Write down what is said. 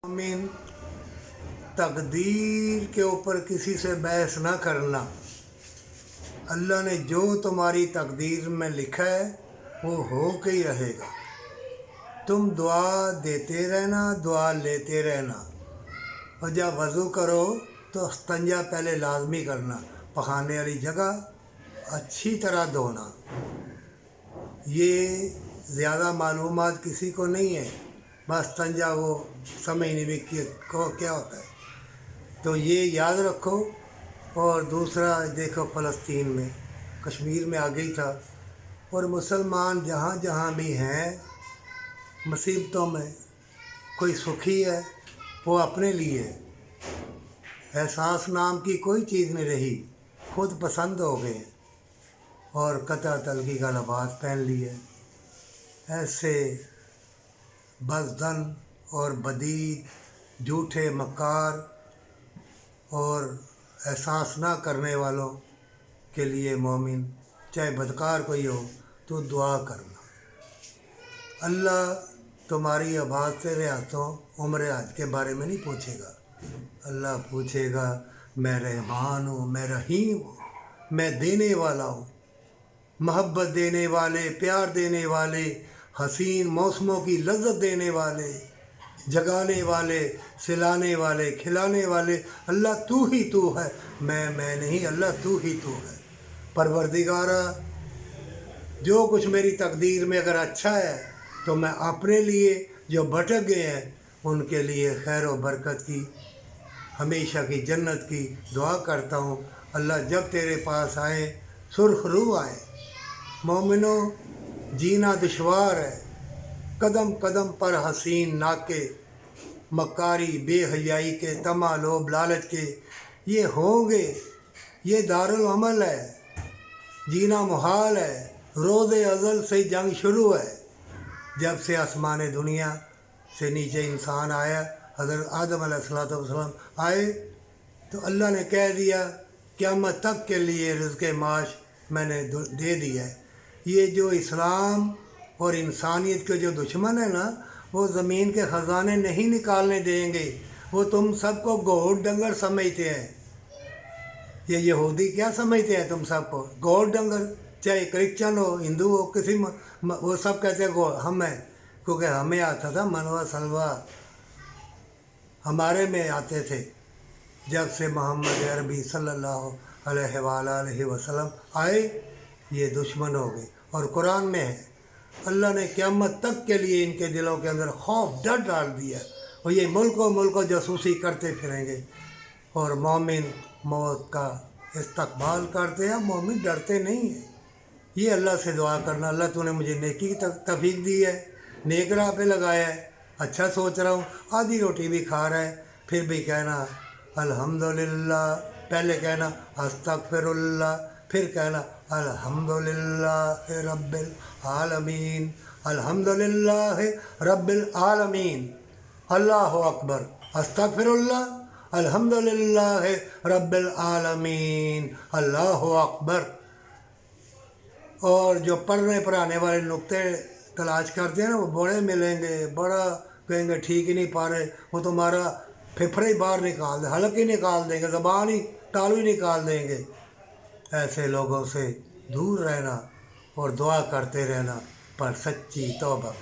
मोमिन, तकदीर के ऊपर किसी से बहस ना करना। अल्लाह ने जो तुम्हारी तकदीर में लिखा है वो हो के ही रहेगा। तुम दुआ देते रहना, दुआ लेते रहना। और जब वज़ू करो तो इस्तंजा पहले लाजमी करना, पखाने वाली जगह अच्छी तरह धोना। ये ज़्यादा मालूमात किसी को नहीं है, बस तंजा वो समझ नहीं भी को क्या होता है, तो ये याद रखो। और दूसरा देखो, फ़लस्तीन में, कश्मीर में आ गई था, और मुसलमान जहाँ जहाँ भी हैं मुसीबतों में, कोई सुखी है वो अपने लिए, एहसास नाम की कोई चीज़ नहीं रही, खुद पसंद हो गए और कतरा तलगी का लिबास पहन लिए। ऐसे बज़दन और बदीद, झूठे मक्कार और एहसास ना करने वालों के लिए मोमिन, चाहे बदकार कोई हो, तो दुआ करना। अल्लाह तुम्हारी आबाद से रियासतों उम्र हज के बारे में नहीं पूछेगा। अल्लाह पूछेगा, मैं रहमान हूँ, मैं रहीम हूँ, मैं देने वाला हूँ, मोहब्बत देने वाले, प्यार देने वाले, हसीन मौसमों की लज्जत देने वाले, जगाने वाले, सिलाने वाले, खिलाने वाले। अल्लाह तू ही तू है, मैं नहीं, अल्लाह तू ही तू है। परवरदिगारा, जो कुछ मेरी तकदीर में अगर अच्छा है तो मैं अपने लिए, जो भटक गए हैं उनके लिए खैर व बरकत की, हमेशा की जन्नत की दुआ करता हूँ। अल्लाह जब तेरे पास आए सुर्ख रूह आए। मोमिनो, जीना दुश्वार है, कदम कदम पर हसीन नाके, मक्कारी बेहयाई के, तमा लोभ लालच के, ये होंगे, ये दारुल अमल है, जीना मुहाल है। रोज़े अज़ल से जंग शुरू है, जब से आसमान दुनिया से नीचे इंसान आया, हज़रत आदम अलैहिस्सलाम आए, तो अल्लाह ने कह दिया क़यामत तक के लिए रिज़्क़े माश मैंने दे दिया है। ये जो इस्लाम और इंसानियत के जो दुश्मन है ना, वो ज़मीन के ख़जाने नहीं निकालने देंगे। वो तुम सबको गोड़ डंगर समझते हैं। ये यहूदी क्या समझते हैं तुम सबको? गोड़ डंगर, चाहे क्रिश्चन हो, हिंदू हो, किसी वो सब कहते हैं गो हम हैं, क्योंकि हमें आता था मनवा सलवा, हमारे में आते थे। जब से मोहम्मद अरबी सल्लल्लाहु अलैहि वसल्लम आए, ये दुश्मन हो गए। और कुरान में है, अल्लाह ने क़यामत तक के लिए इनके दिलों के अंदर खौफ, डर डाल दिया, और ये मुल्क जासूसी करते फिरेंगे। और मोमिन मौत का इस्तकबाल करते हैं, मोमिन डरते नहीं हैं। ये अल्लाह से दुआ करना, अल्लाह तूने मुझे नेकी की तौफीक दी है, नेक राह पे लगाया है, अच्छा सोच रहा हूँ, आधी रोटी भी खा रहा है, फिर भी कहना अल्हम्दुलिल्लाह, पहले कहना अस्तगफिरुल्लाह, फिर कहना अल्हम्दुलिल्लाह रब्बिल आलमीन, अल्हम्दुलिल्लाह रब्बिल आलमीन, अल्लाहु अकबर, अस्तगफिरुल्लाह, अल्हम्दुलिल्लाह रब्बिल आलमीन, अल्लाहु अकबर। और जो पढ़ने पढ़ाने वाले नुक्ते तलाश करते हैं ना, वो बड़े मिलेंगे, बड़ा कहेंगे ठीक ही नहीं पा रहे, वो तुम्हारा फेफड़े ही बाहर निकाल दे, हलक ही निकाल देंगे, ज़बान ही तालू ही निकाल देंगे। ऐसे लोगों से दूर रहना और दुआ करते रहना, पर सच्ची तौबा।